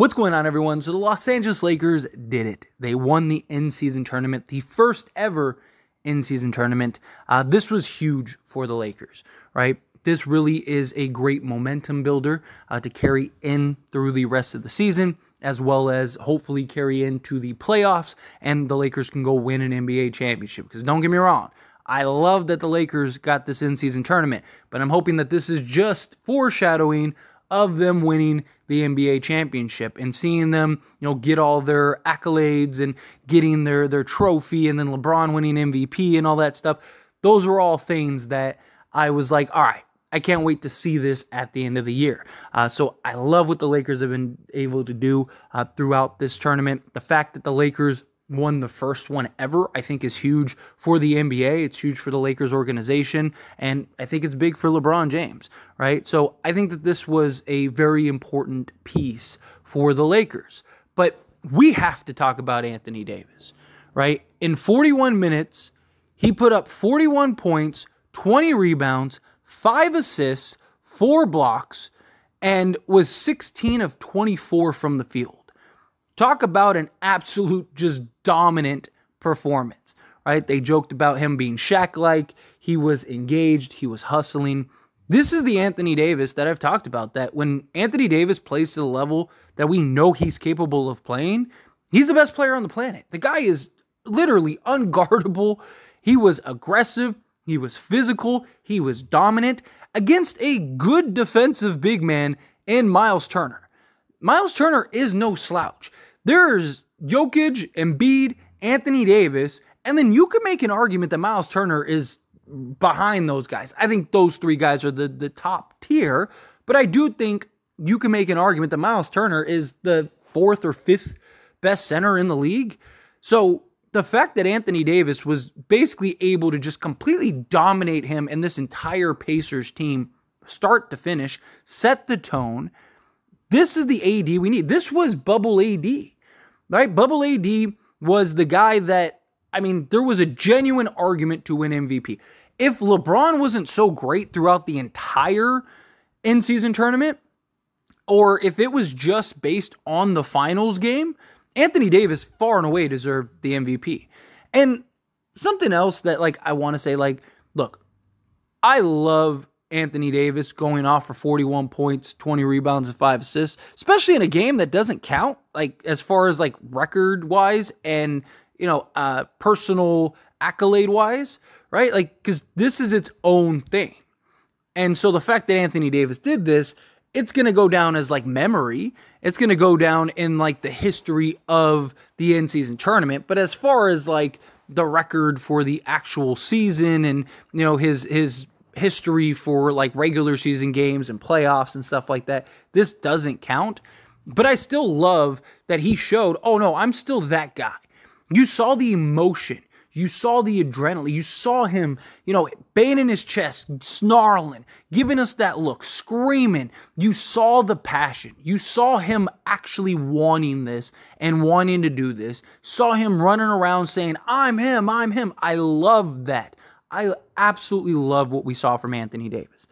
What's going on, everyone? So the Los Angeles Lakers did it. They won the in-season tournament, the first ever in-season tournament. This was huge for the Lakers, right? This really is a great momentum builder to carry in through the rest of the season, as well as hopefully carry into the playoffs, and the Lakers can go win an NBA championship. Because don't get me wrong, I love that the Lakers got this in-season tournament, but I'm hoping that this is just foreshadowing of them winning the NBA championship and seeing them, get all their accolades and getting their trophy, and then LeBron winning MVP and all that stuff. Those were all things that I was like, all right, I can't wait to see this at the end of the year. So I love what the Lakers have been able to do throughout this tournament. The fact that the Lakers won the first one ever, I think, is huge for the NBA. It's huge for the Lakers organization, and I think it's big for LeBron James, right? So I think that this was a very important piece for the Lakers. But we have to talk about Anthony Davis, right? In 41 minutes, he put up 41 points, 20 rebounds, 5 assists, 4 blocks, and was 16 of 24 from the field. Talk about an absolute just dominant performance, right? They joked about him being Shaq-like. He was engaged. He was hustling. This is the Anthony Davis that I've talked about, that when Anthony Davis plays to the level that we know he's capable of playing, he's the best player on the planet. The guy is literally unguardable. He was aggressive. He was physical. He was dominant against a good defensive big man in Miles Turner. Miles Turner is no slouch. There's Jokic, Embiid, Anthony Davis, and then you could make an argument that Miles Turner is behind those guys. I think those three guys are the top tier, but I do think you can make an argument that Miles Turner is the 4th or 5th best center in the league. So the fact that Anthony Davis was basically able to just completely dominate him and this entire Pacers team, start to finish, set the tone. This is the AD we need. This was Bubble AD, right? Bubble AD was the guy that, there was a genuine argument to win MVP. If LeBron wasn't so great throughout the entire in-season tournament, or if it was just based on the finals game, Anthony Davis far and away deserved the MVP. And something else that I want to say, look, I love Anthony Davis going off for 41 points, 20 rebounds, and 5 assists, especially in a game that doesn't count, as far as record-wise and, personal accolade-wise, right? Because this is its own thing. And so the fact that Anthony Davis did this, it's going to go down as memory. It's going to go down in the history of the in-season tournament. But as far as the record for the actual season and, his history for regular season games and playoffs and stuff like that, this doesn't count. But I still love that he showed, oh no, I'm still that guy. You saw the emotion. You saw the adrenaline. You saw him, banging his chest, snarling, giving us that look, screaming. You saw the passion. You saw him actually wanting this and wanting to do this. Saw him running around saying, I'm him, I'm him. I love that. I absolutely love what we saw from Anthony Davis.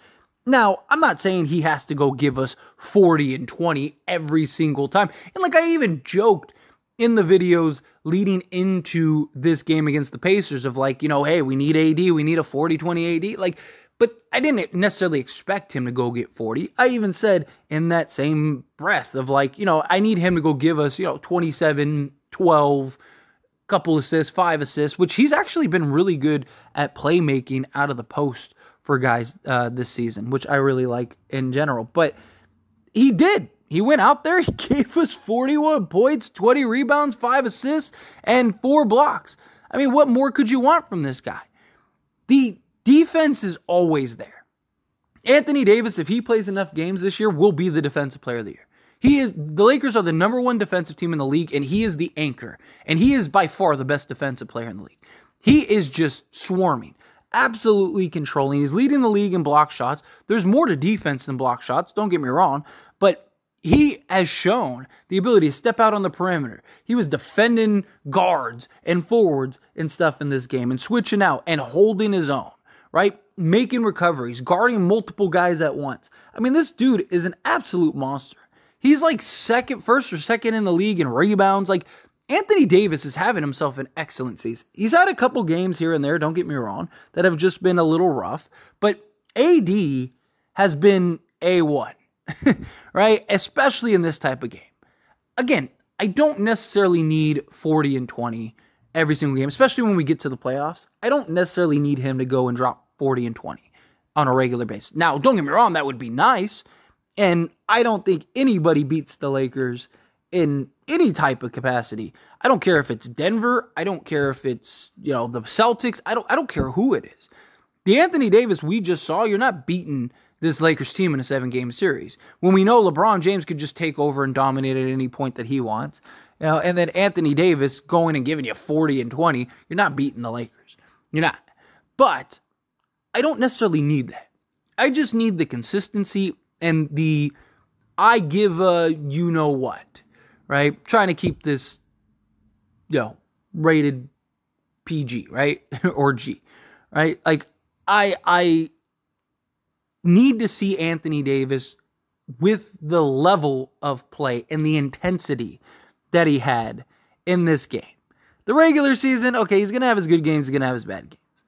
Now, I'm not saying he has to go give us 40 and 20 every single time. And I even joked in the videos leading into this game against the Pacers of hey, we need AD, we need a 40-20 AD. But I didn't necessarily expect him to go get 40. I even said in that same breath of I need him to go give us, 27, 12, couple assists, 5 assists, which he's actually been really good at playmaking out of the post for guys this season, which I really like in general. But he did. He went out there, he gave us 41 points, 20 rebounds, 5 assists, and 4 blocks. What more could you want from this guy? The defense is always there. Anthony Davis, if he plays enough games this year, will be the defensive player of the year. The Lakers are the #1 defensive team in the league, and he is the anchor. And he is by far the best defensive player in the league. He is just swarming, absolutely controlling. He's leading the league in block shots. There's more to defense than block shots, don't get me wrong, but he has shown the ability to step out on the perimeter. He was defending guards and forwards and stuff in this game and switching out and holding his own, right? Making recoveries, guarding multiple guys at once. This dude is an absolute monster. He's like first or second in the league in rebounds. Like, Anthony Davis is having himself an excellent season. He's had a couple games here and there, don't get me wrong, that have just been a little rough. But AD has been A1, right? Especially in this type of game. Again, I don't necessarily need 40 and 20 every single game, especially when we get to the playoffs. I don't necessarily need him to go and drop 40 and 20 on a regular basis. Now, don't get me wrong, that would be nice. And I don't think anybody beats the Lakers in any type of capacity. I don't care if it's Denver. I don't care if it's, the Celtics. I don't care who it is. The Anthony Davis we just saw, you're not beating this Lakers team in a 7-game series. When we know LeBron James could just take over and dominate at any point that he wants, and then Anthony Davis going and giving you 40 and 20, you're not beating the Lakers. You're not. But I don't necessarily need that. I just need the consistency and I give a you-know-what. Right? Trying to keep this, rated PG, right? Or G, right? Like, I need to see Anthony Davis with the level of play and the intensity that he had in this game. The regular season, okay, he's going to have his good games, he's going to have his bad games.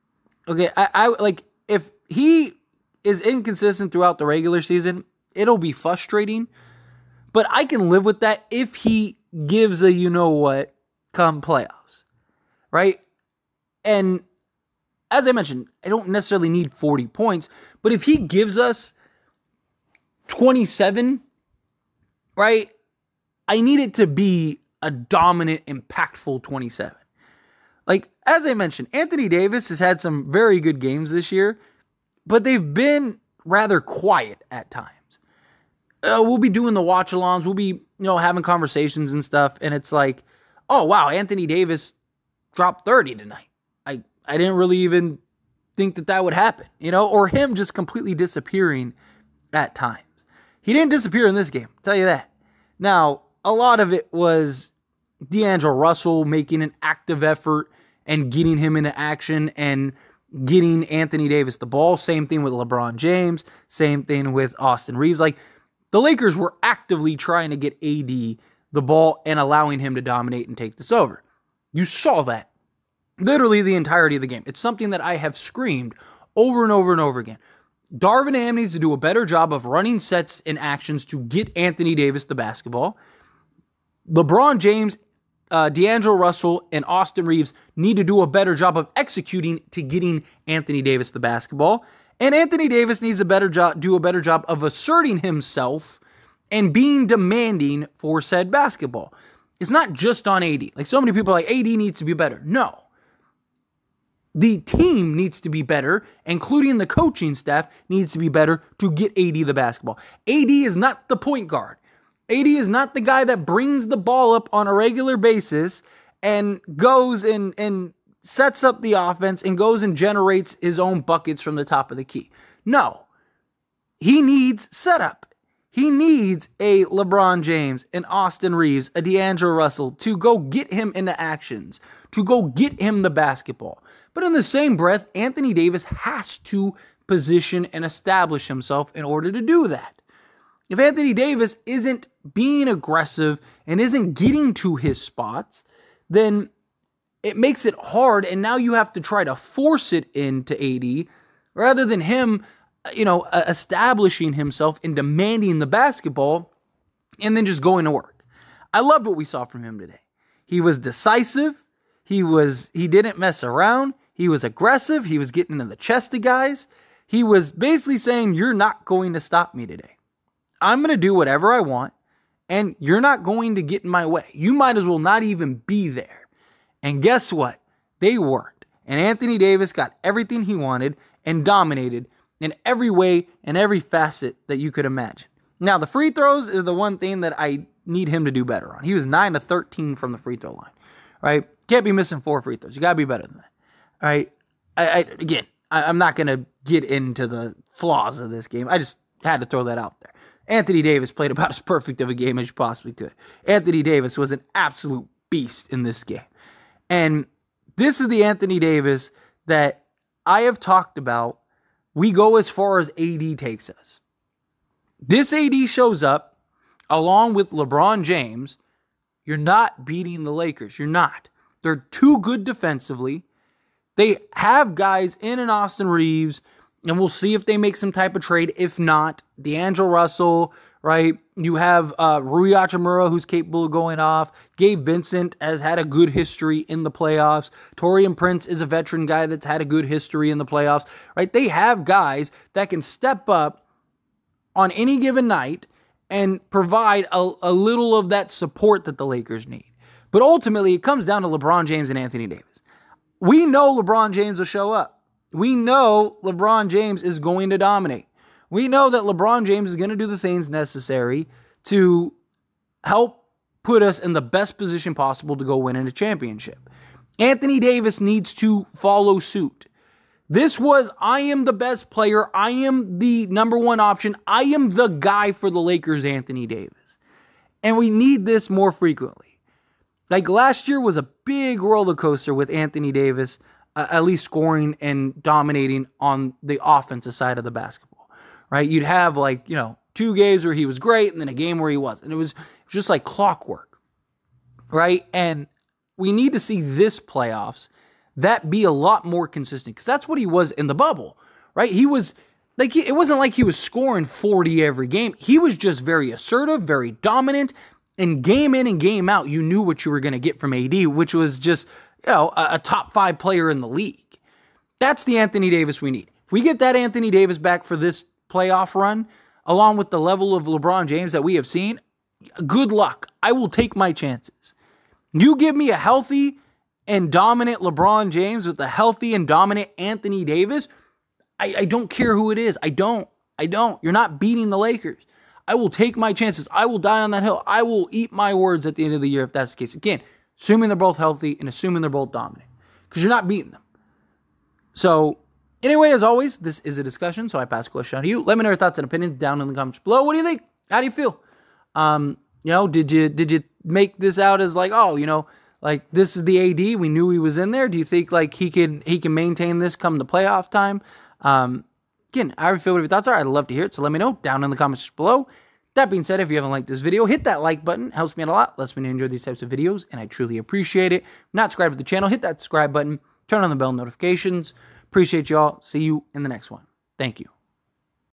Okay, I like, if he is inconsistent throughout the regular season, it'll be frustrating. But I can live with that if he gives a you-know-what come playoffs, right? And as I mentioned, I don't necessarily need 40 points, but if he gives us 27, right, I need it to be a dominant, impactful 27. Like, as I mentioned, Anthony Davis has had some very good games this year, but they've been rather quiet at times. We'll be doing the watch-alongs. We'll be, having conversations and stuff. And it's like, oh, wow, Anthony Davis dropped 30 tonight. I didn't really even think that would happen, or him just completely disappearing at times. He didn't disappear in this game, I'll tell you that. Now, a lot of it was D'Angelo Russell making an active effort and getting him into action and getting Anthony Davis the ball. Same thing with LeBron James. Same thing with Austin Reeves. Like, the Lakers were actively trying to get AD the ball and allowing him to dominate and take this over. You saw that literally the entirety of the game. It's something that I have screamed over and over and over again. Darvin Ham needs to do a better job of running sets and actions to get Anthony Davis the basketball. LeBron James, D'Angelo Russell, and Austin Reeves need to do a better job of executing to getting Anthony Davis the basketball. And Anthony Davis needs to do a better job of asserting himself and being demanding for said basketball. It's not just on AD. Like, so many people are like, AD needs to be better. No. The team needs to be better, including the coaching staff needs to be better to get AD the basketball. AD is not the point guard. AD is not the guy that brings the ball up on a regular basis and goes and sets up the offense and goes and generates his own buckets from the top of the key. No. He needs setup. He needs a LeBron James, an Austin Reeves, a D'Angelo Russell to go get him into actions, to go get him the basketball. But in the same breath, Anthony Davis has to position and establish himself in order to do that. If Anthony Davis isn't being aggressive and isn't getting to his spots, then it makes it hard, and now you have to try to force it into AD rather than him, establishing himself and demanding the basketball and then just going to work. I loved what we saw from him today. He was decisive. He didn't mess around. He was aggressive. He was getting in the chest of guys. He was basically saying, you're not going to stop me today. I'm going to do whatever I want, and you're not going to get in my way. You might as well not even be there. And guess what? They worked. And Anthony Davis got everything he wanted and dominated in every way and every facet that you could imagine. Now, the free throws is the one thing that I need him to do better on. He was 9 of 13 from the free throw line, right? Can't be missing 4 free throws. You got to be better than that, all right? I'm not going to get into the flaws of this game. I just had to throw that out there. Anthony Davis played about as perfect of a game as you possibly could. Anthony Davis was an absolute beast in this game. And this is the Anthony Davis that I have talked about. We go as far as AD takes us. This AD shows up along with LeBron James, you're not beating the Lakers. You're not. They're too good defensively. They have guys in and Austin Reeves, and we'll see if they make some type of trade. If not, D'Angelo Russell, right? You have Rui Hachimura, who's capable of going off. Gabe Vincent has had a good history in the playoffs. Taurean Prince is a veteran guy that's had a good history in the playoffs, right? They have guys that can step up on any given night and provide a little of that support that the Lakers need. But ultimately, it comes down to LeBron James and Anthony Davis. We know LeBron James will show up. We know LeBron James is going to dominate. We know that LeBron James is going to do the things necessary to help put us in the best position possible to go win in a championship. Anthony Davis needs to follow suit. This was, I am the best player. I am the number one option. I am the guy for the Lakers, Anthony Davis. And we need this more frequently. Like last year was a big roller coaster with Anthony Davis, at least scoring and dominating on the offensive side of the basketball, right? You'd have 2 games where he was great and then a game where he wasn't. And it was just like clockwork, right? And we need to see this playoffs that be a lot more consistent, because that's what he was in the bubble, right? He was like, it wasn't like he was scoring 40 every game. He was just very assertive, very dominant, and game in and game out, you knew what you were going to get from AD, which was just, a top 5 player in the league. That's the Anthony Davis we need. If we get that Anthony Davis back for this playoff run, along with the level of LeBron James that we have seen, good luck. I will take my chances. You give me a healthy and dominant LeBron James with a healthy and dominant Anthony Davis, I don't care who it is. I don't. You're not beating the Lakers. I will take my chances. I will die on that hill. I will eat my words at the end of the year if that's the case. Again, assuming they're both healthy and assuming they're both dominant, because you're not beating them. So anyway, as always, this is a discussion, so I pass the question on to you. Let me know your thoughts and opinions down in the comments below. What do you think? How do you feel? Did you make this out as like, like this is the AD, we knew he was in there? Do you think like he can maintain this come the playoff time? Again, I feel what your thoughts are. I'd love to hear it, so let me know down in the comments below. That being said, if you haven't liked this video, hit that like button. Helps me out a lot. Lets me enjoy these types of videos, and I truly appreciate it. If you're not subscribed to the channel, hit that subscribe button. Turn on the bell notifications. Appreciate y'all. See you in the next one. Thank you.